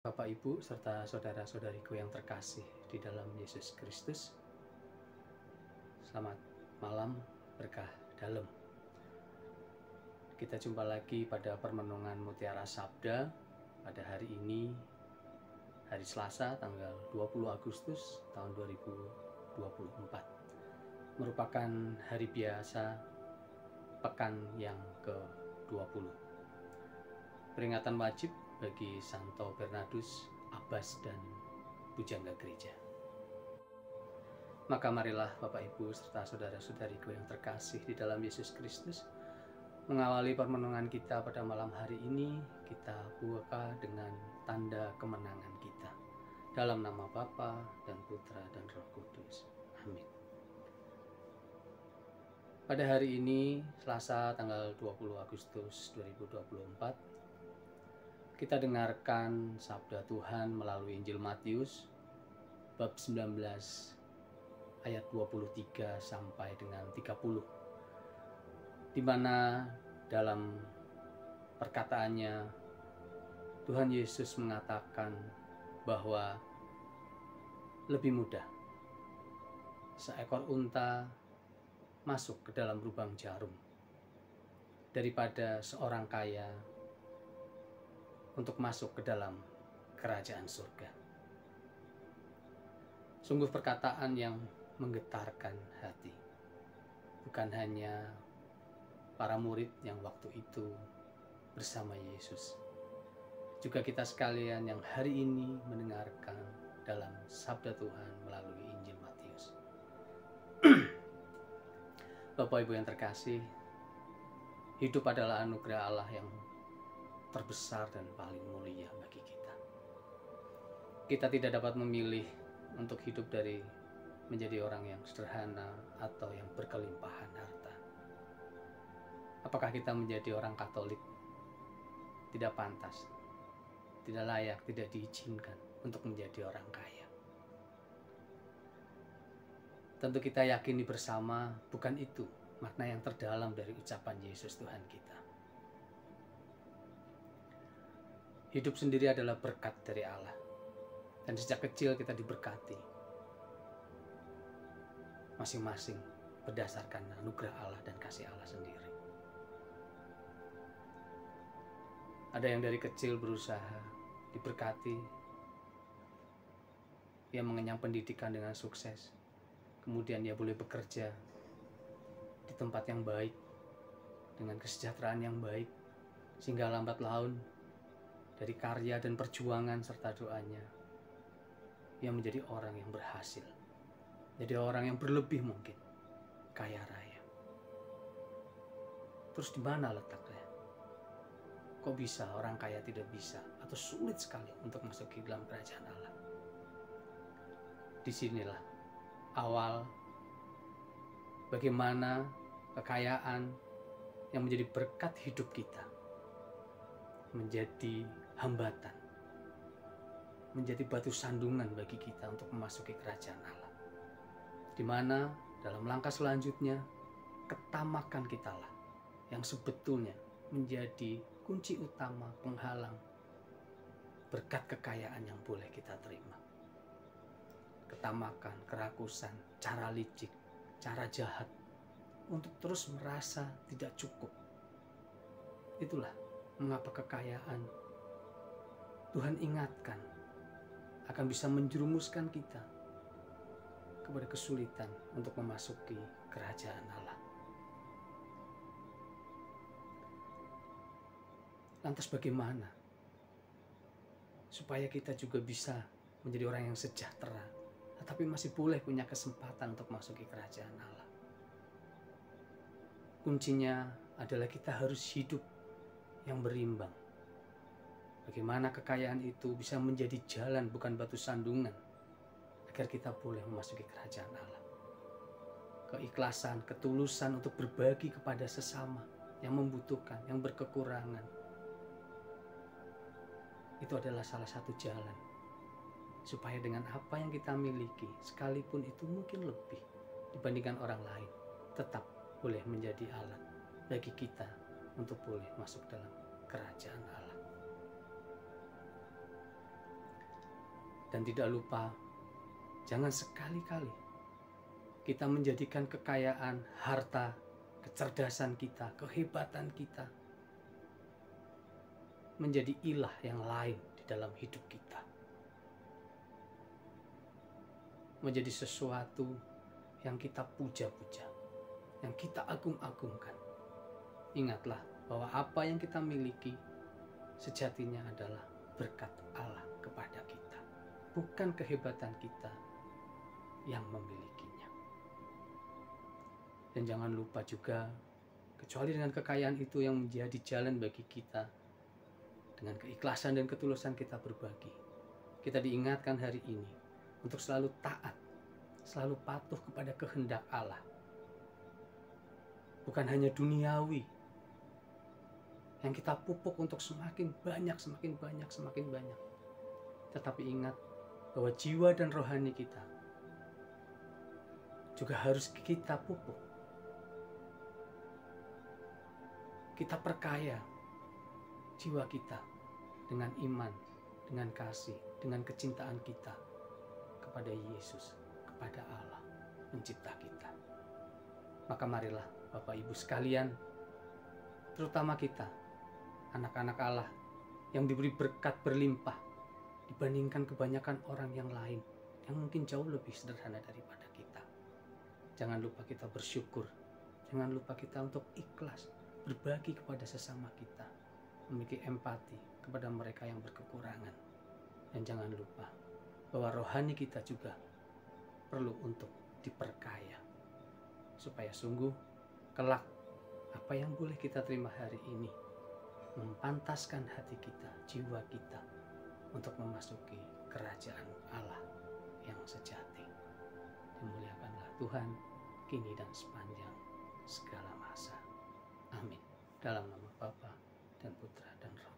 Bapak, Ibu, serta saudara-saudariku yang terkasih di dalam Yesus Kristus. Selamat malam, berkah dalam. Kita jumpa lagi pada permenungan Mutiara Sabda pada hari ini, hari Selasa, tanggal 20 Agustus tahun 2024. Merupakan hari biasa, pekan yang ke-20. Peringatan wajib bagi Santo Bernardus, Abbas dan Pujangga Gereja. Maka marilah Bapak, Ibu, serta saudara-saudariku yang terkasih di dalam Yesus Kristus, mengawali permenungan kita pada malam hari ini, kita buka dengan tanda kemenangan kita. Dalam nama Bapa dan Putra dan Roh Kudus. Amin. Pada hari ini, Selasa tanggal 20 Agustus 2024, kita dengarkan sabda Tuhan melalui Injil Matius bab 19 ayat 23 sampai dengan 30, di mana dalam perkataannya Tuhan Yesus mengatakan bahwa lebih mudah seekor unta masuk ke dalam lubang jarum daripada seorang kaya untuk masuk ke dalam kerajaan surga. Sungguh perkataan yang menggetarkan hati. Bukan hanya para murid yang waktu itu bersama Yesus, juga kita sekalian yang hari ini mendengarkan dalam sabda Tuhan melalui Injil Matius. Bapak, Ibu yang terkasih, hidup adalah anugerah Allah yang terbesar dan paling mulia bagi kita. Kita tidak dapat memilih untuk hidup dari menjadi orang yang sederhana atau yang berkelimpahan harta. Apakah kita menjadi orang Katolik? Tidak pantas, tidak layak, tidak diizinkan untuk menjadi orang kaya. Tentu kita yakini bersama bukan itu makna yang terdalam dari ucapan Yesus Tuhan kita. Hidup sendiri adalah berkat dari Allah. Dan sejak kecil kita diberkati. Masing-masing berdasarkan anugerah Allah dan kasih Allah sendiri. Ada yang dari kecil berusaha diberkati. Ia mengenyam pendidikan dengan sukses. Kemudian ia boleh bekerja di tempat yang baik, dengan kesejahteraan yang baik, sehingga lambat laun dari karya dan perjuangan serta doanya, ia menjadi orang yang berhasil, jadi orang yang berlebih mungkin, kaya raya. Terus di mana letaknya? Kok bisa orang kaya tidak bisa atau sulit sekali untuk masuk ke dalam kerajaan Allah? Disinilah awal bagaimana kekayaan yang menjadi berkat hidup kita menjadi hambatan, menjadi batu sandungan bagi kita untuk memasuki kerajaan Allah, di mana dalam langkah selanjutnya ketamakan kitalah yang sebetulnya menjadi kunci utama penghalang berkat kekayaan yang boleh kita terima. Ketamakan, kerakusan, cara licik, cara jahat untuk terus merasa tidak cukup. Itulah mengapa kekayaan Tuhan ingatkan akan bisa menjerumuskan kita kepada kesulitan untuk memasuki kerajaan Allah. Lantas bagaimana supaya kita juga bisa menjadi orang yang sejahtera, tetapi masih boleh punya kesempatan untuk masuki kerajaan Allah? Kuncinya adalah kita harus hidup yang berimbang. Bagaimana kekayaan itu bisa menjadi jalan bukan batu sandungan agar kita boleh memasuki kerajaan Allah. Keikhlasan, ketulusan untuk berbagi kepada sesama yang membutuhkan, yang berkekurangan. Itu adalah salah satu jalan supaya dengan apa yang kita miliki, sekalipun itu mungkin lebih dibandingkan orang lain, tetap boleh menjadi alat bagi kita untuk boleh masuk dalam kerajaan Allah. Dan tidak lupa, jangan sekali-kali kita menjadikan kekayaan, harta, kecerdasan kita, kehebatan kita menjadi ilah yang lain di dalam hidup kita. Menjadi sesuatu yang kita puja-puja, yang kita agung-agungkan. Ingatlah bahwa apa yang kita miliki sejatinya adalah berkat Allah kepada kita, bukan kehebatan kita yang memilikinya. Dan jangan lupa juga, kecuali dengan kekayaan itu yang menjadi jalan bagi kita, dengan keikhlasan dan ketulusan kita berbagi, kita diingatkan hari ini untuk selalu taat, selalu patuh kepada kehendak Allah. Bukan hanya duniawi yang kita pupuk untuk semakin banyak, tetapi ingat bahwa jiwa dan rohani kita juga harus kita pupuk. Kita perkaya jiwa kita dengan iman, dengan kasih, dengan kecintaan kita kepada Yesus, kepada Allah pencipta kita. Maka marilah Bapak Ibu sekalian, terutama kita, anak-anak Allah yang diberi berkat berlimpah dibandingkan kebanyakan orang yang lain yang mungkin jauh lebih sederhana daripada kita. Jangan lupa kita bersyukur, jangan lupa kita untuk ikhlas berbagi kepada sesama kita, memiliki empati kepada mereka yang berkekurangan. Dan jangan lupa bahwa rohani kita juga perlu untuk diperkaya, supaya sungguh kelak apa yang boleh kita terima hari ini mempantaskan hati kita, jiwa kita untuk memasuki kerajaan Allah yang sejati. Dimuliakanlah Tuhan kini dan sepanjang segala masa. Amin. Dalam nama Bapa dan Putra dan Roh